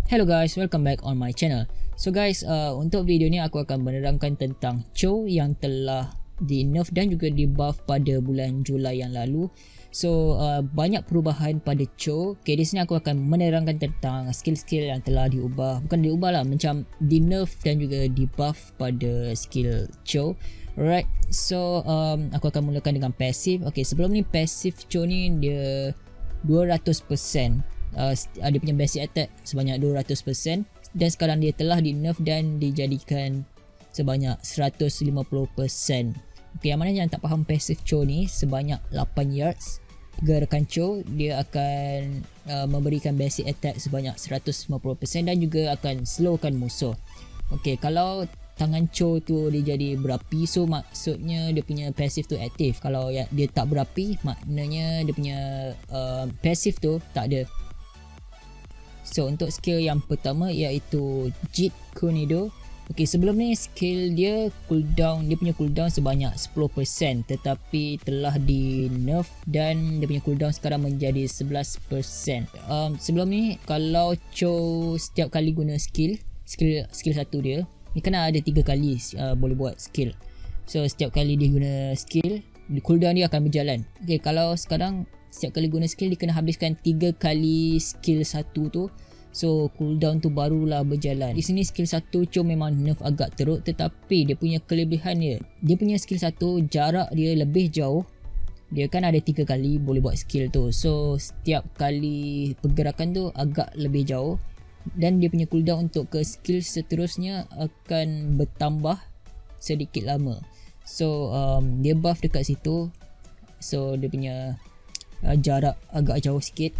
Hello guys, welcome back on my channel. So guys, untuk video ni aku akan menerangkan tentang Chou yang telah di nerf dan juga di buff pada bulan Julai yang lalu. So banyak perubahan pada Chou. Okay, di sini aku akan menerangkan tentang skill-skill yang telah diubah. Bukan diubah lah, macam di nerf dan juga di buff pada skill Chou. Alright, so aku akan mulakan dengan passive. Okay, sebelum ni passive Chou ni dia 200%. Dia punya basic attack sebanyak 200% dan sekarang dia telah di nerf dan dijadikan sebanyak 150%. Okay, yang mana yang tak faham passive Chou ni, sebanyak 8 yards gerakan Chou dia akan memberikan basic attack sebanyak 150% dan juga akan slowkan musuh. Okay, kalau tangan Chou tu dia jadi berapi, so maksudnya dia punya passive tu aktif. Kalau dia tak berapi, maknanya dia punya passive tu tak ada. So untuk skill yang pertama iaitu Jit Kunido. Okay, sebelum ni skill dia cooldown, dia punya cooldown sebanyak 10%, tetapi telah di nerf dan dia punya cooldown sekarang menjadi 11%. Sebelum ni kalau Chou setiap kali guna skill satu dia, ni kena ada 3 kali boleh buat skill. So setiap kali dia guna skill, cooldown dia akan berjalan. Okay, kalau sekarang setiap kali guna skill dia kena habiskan 3 kali skill satu tu, so cooldown tu barulah berjalan. Di sini skill 1 Chou memang nerf agak teruk, tetapi dia punya kelebihan dia punya skill 1 jarak dia lebih jauh. Dia kan ada 3 kali boleh buat skill tu, so setiap kali pergerakan tu agak lebih jauh dan dia punya cooldown untuk ke skill seterusnya akan bertambah sedikit lama. So dia buff dekat situ, so dia punya jarak agak jauh sikit.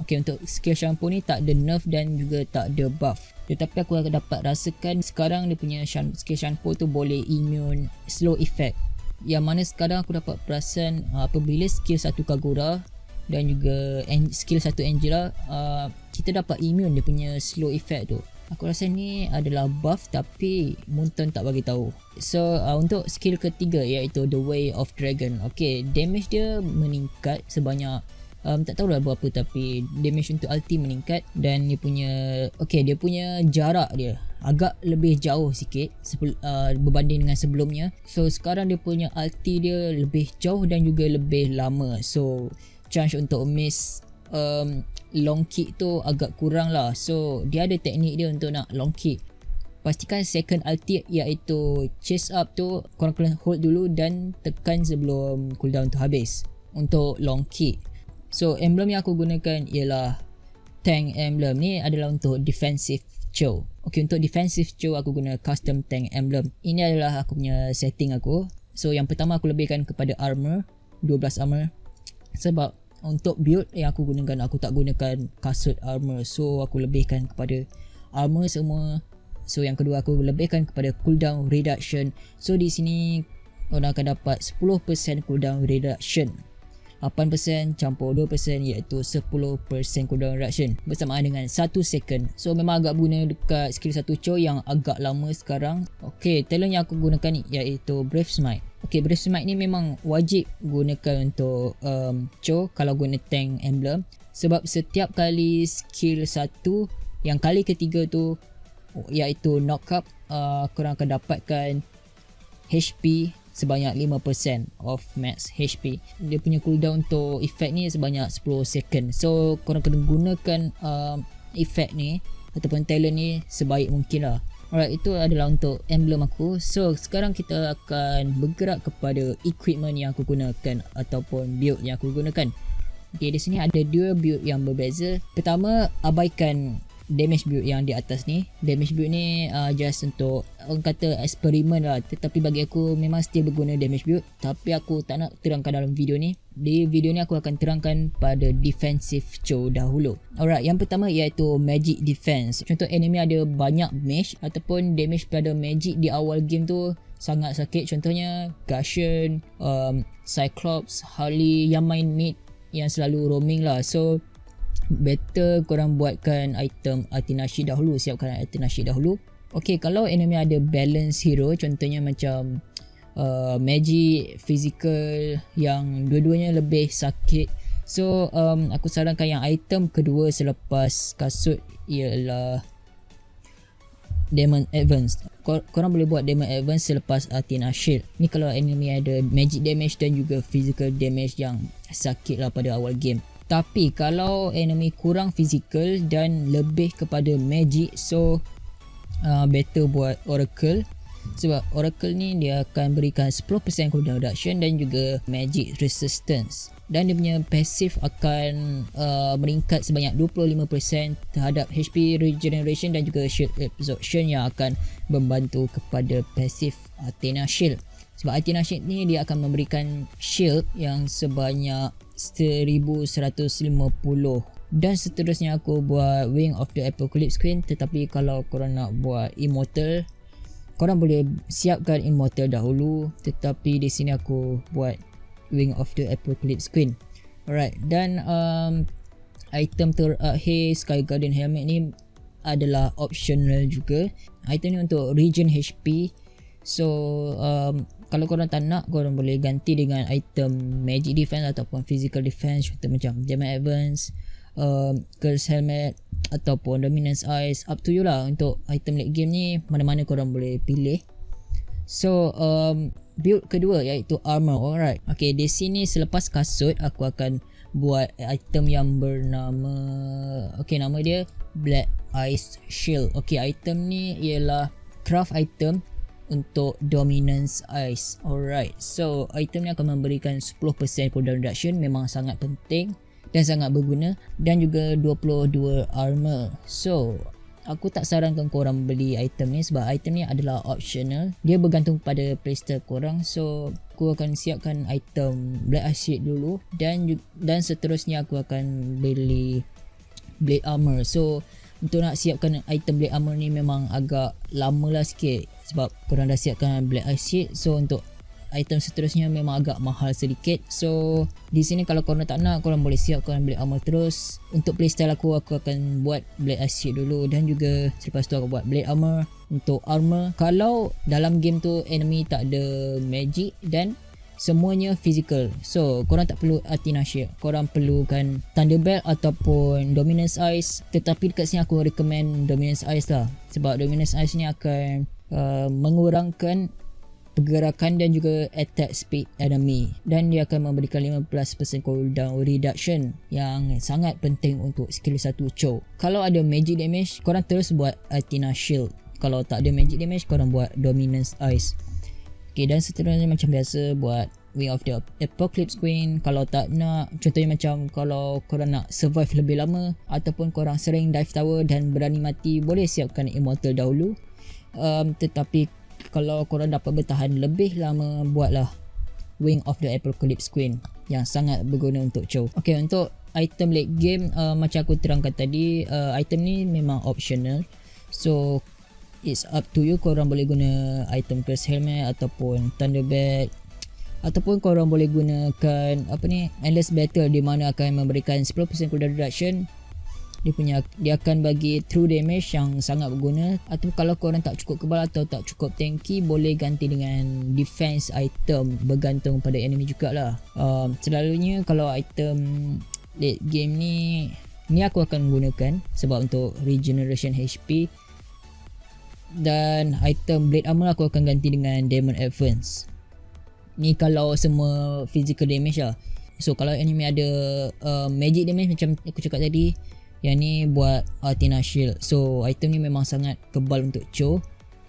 Okay, untuk skill shampoo ni tak ada nerf dan juga tak ada buff, tetapi aku akan dapat rasakan sekarang dia punya skill shampoo tu boleh immune slow effect, yang mana sekarang aku dapat perasan apabila skill 1 Kagura dan juga skill 1 Angela, kita dapat immune dia punya slow effect tu. Aku rasa ni adalah buff tapi Munton tak bagi tahu. So untuk skill ketiga iaitu The Way of Dragon. Okay, damage dia meningkat sebanyak tak tahulah berapa, tapi damage untuk ulti meningkat dan dia punya jarak dia agak lebih jauh sikit berbanding dengan sebelumnya. So sekarang dia punya ulti dia lebih jauh dan juga lebih lama, so chance untuk miss long kick tu agak kurang lah. So dia ada teknik dia untuk nak long kick. Pastikan second ulti iaitu chase up tu korang kena hold dulu dan tekan sebelum cooldown tu habis untuk long kick. So emblem yang aku gunakan ialah tank emblem. Ni adalah untuk defensive Chou. Okay, untuk defensive Chou aku guna custom tank emblem. Ini adalah aku punya setting aku. So yang pertama aku lebihkan kepada armor, 12 armor, sebab untuk build yang aku gunakan, aku tak gunakan kasut armor, so aku lebihkan kepada armor semua. So yang kedua aku lebihkan kepada cooldown reduction. So di sini korang akan dapat 10% cooldown reduction, 8% campur 2% iaitu 10% cooldown reduction bersamaan dengan 1 second. So memang agak guna dekat skill 1 Chou yang agak lama sekarang. Okay, talent yang aku gunakan iaitu Brave Smite. Okay, Brave Smite ni memang wajib gunakan untuk Chou kalau guna tank emblem, sebab setiap kali skill 1 yang kali ketiga tu iaitu knock up, korang akan dapatkan HP sebanyak 5% of max HP. Dia punya cooldown untuk effect ni sebanyak 10 second. So korang kena gunakan effect ni ataupun talent ni sebaik mungkin lah. Alright, itu adalah untuk emblem aku. So sekarang kita akan bergerak kepada equipment yang aku gunakan ataupun build yang aku gunakan. Okay, di sini ada 2 build yang berbeza. Pertama, abaikan damage build yang di atas ni. Damage build ni just untuk orang kata eksperimen lah, tetapi bagi aku memang still berguna damage build, tapi aku tak nak terangkan dalam video ni. Di video ni aku akan terangkan pada defensive Chou dahulu. Alright, yang pertama iaitu magic defense. Contoh enemy ada banyak mage ataupun damage pada magic di awal game tu sangat sakit. Contohnya Guardian, Cyclops, Harley yang main mid yang selalu roaming lah. So better korang buatkan item Atenashi dahulu, siapkan Atenashi dahulu. Okay, kalau enemy ada balance hero, contohnya macam magic, physical yang dua-duanya lebih sakit, So aku sarankan yang item kedua selepas kasut ialah Demon Advance. Korang boleh buat Demon Advance selepas Athena Shield. Ni kalau enemy ada magic damage dan juga physical damage yang sakit lah pada awal game. Tapi kalau enemy kurang physical dan lebih kepada magic, so better buat Oracle. Sebab Oracle ni dia akan berikan 10% cooldown reduction dan juga magic resistance. Dan dia punya passive akan meningkat sebanyak 25% terhadap HP regeneration dan juga shield absorption yang akan membantu kepada passive Athena Shield. Sebab Athena Shield ni dia akan memberikan shield yang sebanyak 1150. Dan seterusnya aku buat Wing of the Apocalypse Queen. Tetapi kalau korang nak buat Immortal, korang boleh siapkan Immortal dahulu. Tetapi di sini aku buat Wing of the Apocalypse Queen. Alright, dan item terakhir Sky Guardian Helmet ni adalah optional juga. Item ni untuk regen HP. So kalau korang tak nak, korang boleh ganti dengan item magic defense ataupun physical defense, contoh macam Demon Advance, Curse Helmet ataupun Dominance Eyes. Up to you lah. Untuk item late game ni mana-mana korang boleh pilih. So build kedua iaitu armor. Alright. Okay, di sini selepas kasut aku akan buat item yang bernama, okay, nama dia Black Ice Shield. Okay, item ni ialah craft item untuk Dominance Ice. Alright. So item ni akan memberikan 10% cooldown reduction, memang sangat penting dan sangat berguna, dan juga 22 armor. So aku tak sarankan korang beli item ni sebab item ni adalah optional. Dia bergantung pada playstyle korang. So aku akan siapkan item Black Ice Shield dulu, dan seterusnya aku akan beli Blade Armor. So untuk nak siapkan item Blade Armor ni memang agak lama lah sikit sebab korang dah siapkan Black Ice Shield. So untuk item seterusnya memang agak mahal sedikit. So di sini kalau korang tak nak, korang boleh siapkan Blade Armor terus. Untuk playstyle aku akan buat Blade Ice Shield dulu, dan juga selepas tu aku buat Blade Armor. Untuk armor, kalau dalam game tu enemy tak ada magic dan semuanya physical, so korang tak perlu Athena Shield, korang perlukan Thunder Belt ataupun Dominance Eyes. Tetapi dekat sini aku recommend Dominance Eyes lah, sebab Dominance Eyes ni akan mengurangkan pergerakan dan juga attack speed enemy, dan dia akan memberikan 15% cooldown reduction yang sangat penting untuk skill 1 Chou. Kalau ada magic damage, korang terus buat Athena Shield. Kalau tak ada magic damage, korang buat Dominance Eyes. Okay, dan seterusnya macam biasa buat Wing of the Apocalypse Queen. Kalau tak nak, contohnya macam kalau korang nak survive lebih lama ataupun korang sering dive tower dan berani mati, boleh siapkan Immortal dahulu. Tetapi kalau korang dapat bertahan lebih lama, buatlah Wing of the Apocalypse Queen yang sangat berguna untuk Chou. Okay, untuk item late game, macam aku terangkan tadi, item ni memang optional. So it's up to you. Korang boleh guna item Curse Helmet ataupun Thunderbird, ataupun korang boleh gunakan Endless Battle, di mana akan memberikan 10% cooldown reduction. Dia akan bagi true damage yang sangat berguna. Atau kalau korang tak cukup kebal atau tak cukup tanky, boleh ganti dengan defense item, bergantung pada enemy jugalah. Selalunya kalau item late game ni aku akan gunakan sebab untuk regeneration HP. Dan item Blade Armor aku akan ganti dengan Demon Advance. Ni kalau semua physical damage lah. So kalau enemy ada magic damage macam aku cakap tadi, yang ni buat Athena Shield. So item ni memang sangat kebal untuk Chou.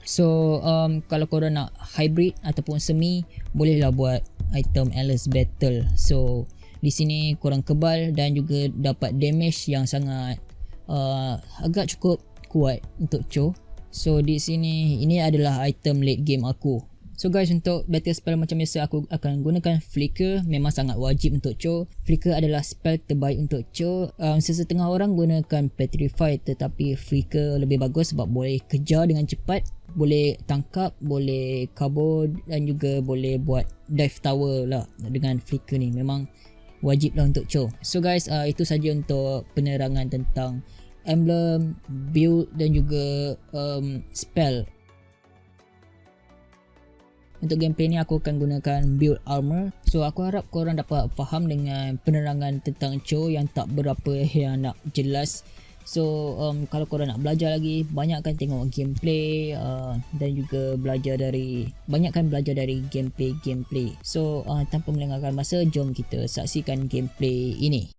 So kalau korang nak hybrid ataupun semi, bolehlah buat item Endless Battle. So di sini korang kebal dan juga dapat damage yang sangat agak cukup kuat untuk Chou. So di sini ini adalah item late game aku. So guys, untuk battle spell macam biasa aku akan gunakan Flicker. Memang sangat wajib untuk Chou. Flicker adalah spell terbaik untuk Chou. Sesetengah orang gunakan Petrify, tetapi Flicker lebih bagus sebab boleh kejar dengan cepat, boleh tangkap, boleh cover, dan juga boleh buat dive tower lah dengan Flicker ni. Memang wajib lah untuk Chou. So guys, itu saja untuk penerangan tentang Emblem, build dan juga spell. Untuk gameplay ni aku akan gunakan build armor. So aku harap korang dapat faham dengan penerangan tentang Chou yang tak berapa yang nak jelas. So kalau korang nak belajar lagi, banyakkan tengok gameplay dan juga banyakkan belajar dari gameplay. So tanpa melengahkan masa, jom kita saksikan gameplay ini.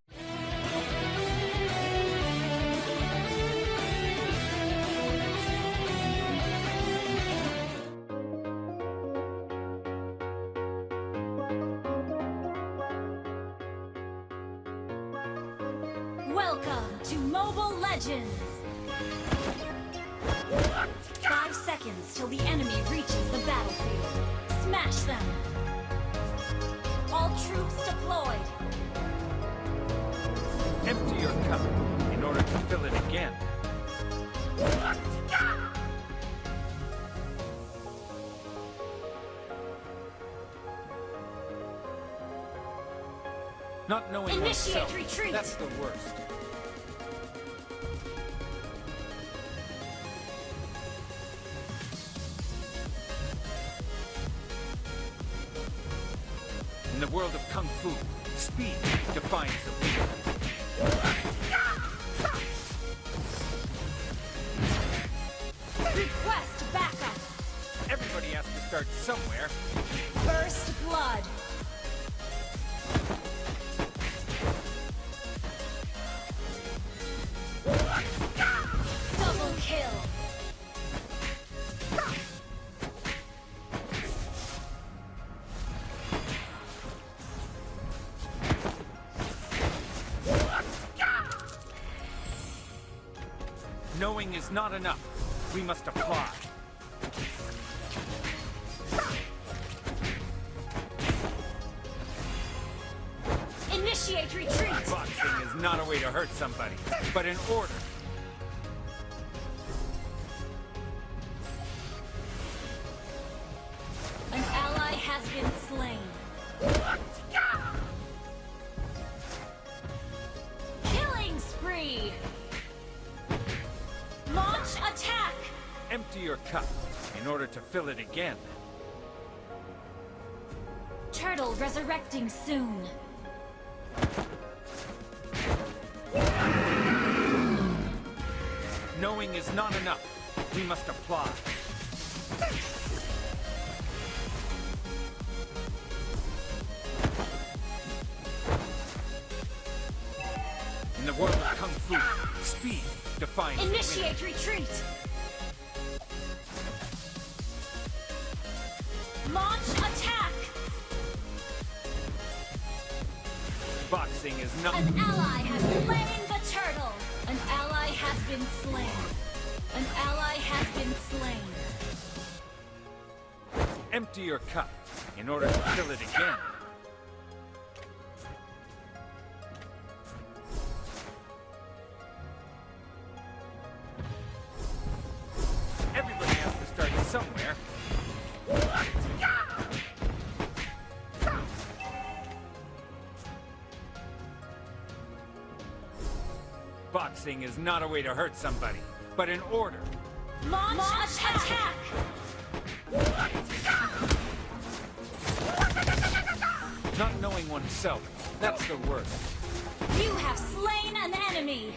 Welcome to Mobile Legends! 5 seconds till the enemy reaches the battlefield. Smash them! All troops deployed! Empty your cup in order to fill it again. Not knowing Initiate oneself, retreat. that's the worst. In the world of Kung Fu, speed defines the leader. Request backup! Everybody has to start somewhere. First blood! Double kill! Knowing is not enough. We must apply. Initiate retreat! Boxing is not a way to hurt somebody, but an order. An ally has been slain. Killing spree! Launch attack! Empty your cup in order to fill it again. Turtle resurrecting soon. Knowing is not enough. We must apply. In the world of Kung Fu, speed defines the winner. Initiate retreat! Launch attack! Boxing is not... An ally has slain the turtle! An ally has been slain. An ally has been slain. Empty your cup in order to fill it again. Everybody has to start somewhere. Boxing is not a way to hurt somebody, but an order. Launch attack! Not knowing oneself, that's the worst. You have slain an enemy!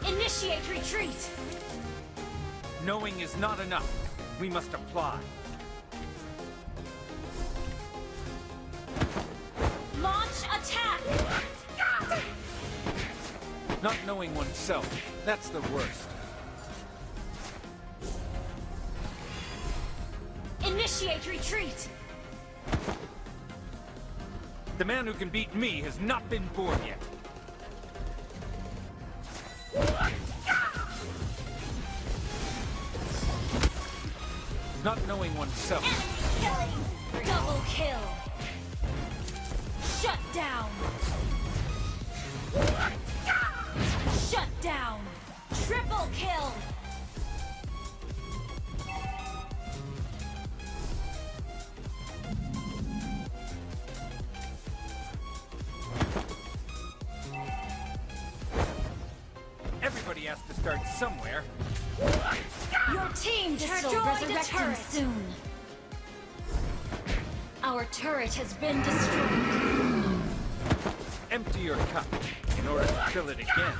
Initiate retreat! Knowing is not enough. We must apply. Launch attack! Not knowing oneself, that's the worst. Initiate retreat! The man who can beat me has not been born yet. Not knowing oneself. Enemy killing! Double kill! Shut down! Shut down! Triple kill! Everybody has to start somewhere. Your team destroyed a turret soon. Our turret has been destroyed. Empty your cup in order to fill it again.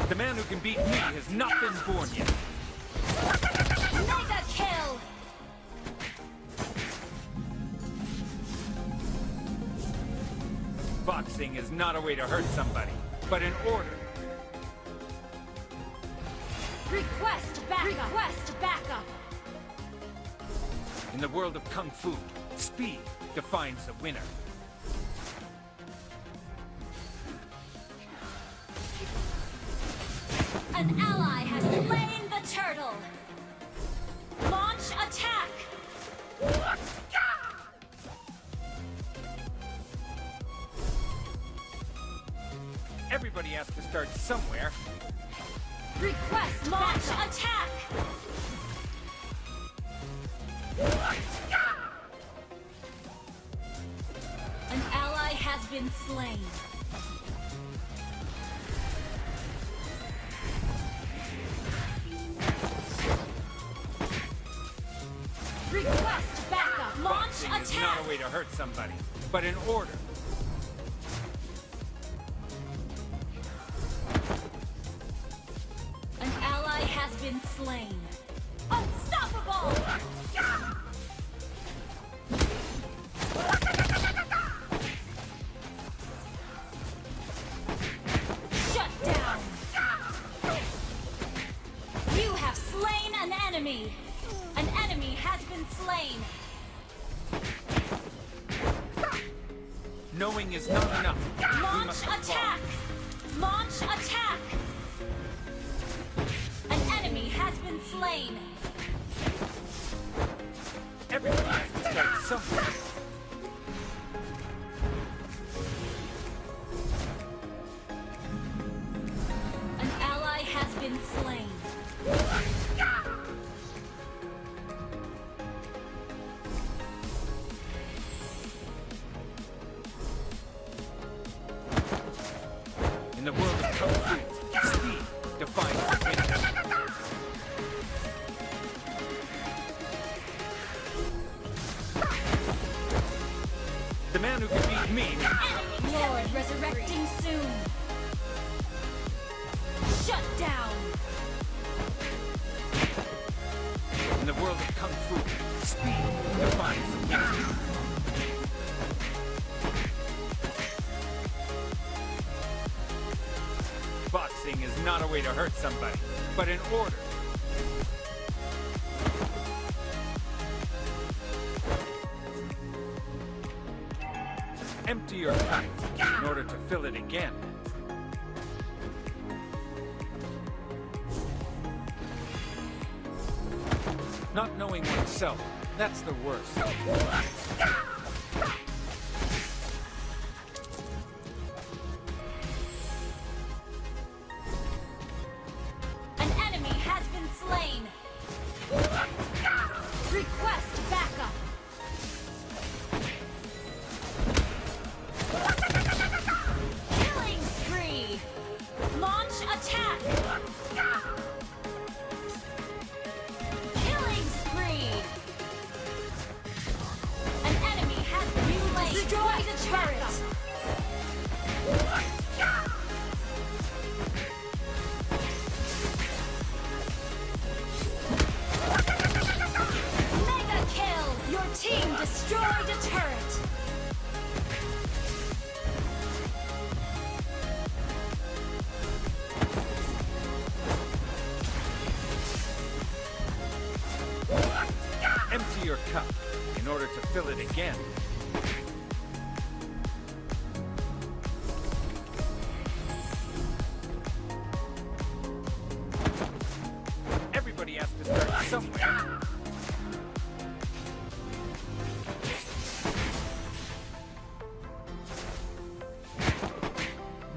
The man who can beat me has not been born yet. Mega kill! Boxing is not a way to hurt somebody, but an order. Request backup! Request backup! In the world of Kung Fu, speed defines the winner. An ally has slain the turtle! Launch attack! Everybody has to start somewhere. Request launch attack! An ally has been slain. Request backup! Launch Boxing is attack! not a way to hurt somebody, but an order. An ally has been slain. Unstoppable! Shut down! You have slain an enemy! An enemy has been slain! Knowing is not enough. We Launch must apply. attack! Launch attack! An enemy has been slain! Everybody has to start somewhere. An ally has been slain. In the world of Kung Fu, speed defines the winner. The man who can beat me. Lord resurrecting soon. Shut down. In the world of Kung Fu, speed defines the winner. Boxing is not a way to hurt somebody, but an order. Empty your cup in order to fill it again. Not knowing oneself, that's the worst. An enemy has been slain. Request backup. Killing spree. Launch attack. Killing spree. An enemy has been slain. Destroy the turret. Mega kill! Your team destroyed a turret! Empty your cup in order to fill it again. Everybody has to start somewhere.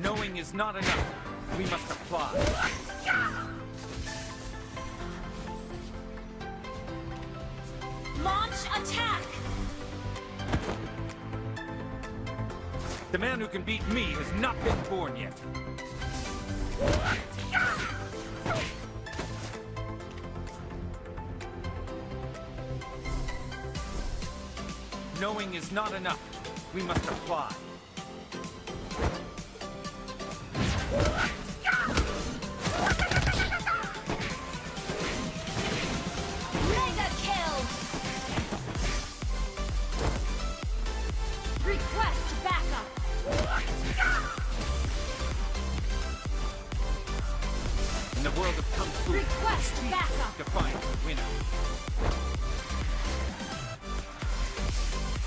Knowing is not enough. We must apply. Launch attack! The man who can beat me has not been born yet. Knowing is not enough. We must apply. Mega kill! Request backup! In the world of Kung Fu, Request backup! define the winner.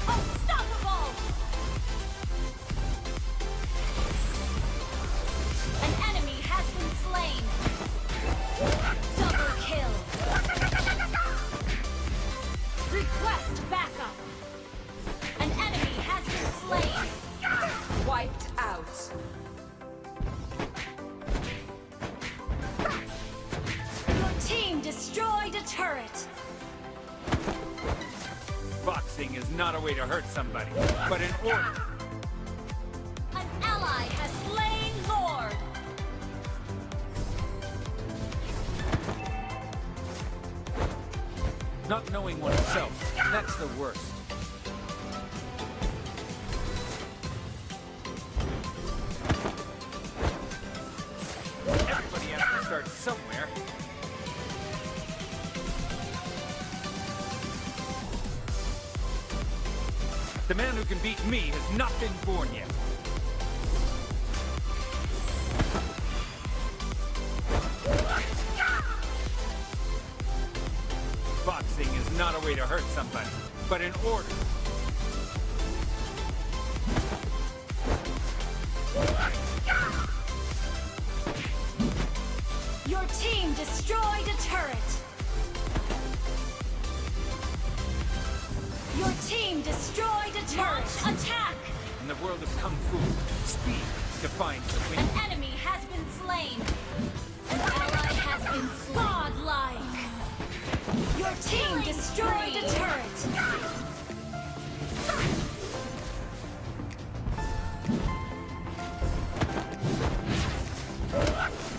Unstoppable! An enemy has been slain! Double kill! Request backup! An enemy has been slain! Wiped out. Your team destroyed a turret! Boxing is not a way to hurt somebody, but in order. An ally has slain Lord! Not knowing oneself, that's the worst. Everybody has to start somewhere. The man who can beat me has not been born yet. Boxing is not a way to hurt somebody, but in order. Your team destroyed a turret! Your team destroyed a turret! Attack! In the world of Kung Fu, speed defines the An winner. enemy has been slain! An ally has been slain! Godlike! Your team destroyed a turret!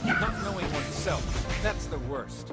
Not knowing oneself, that's the worst.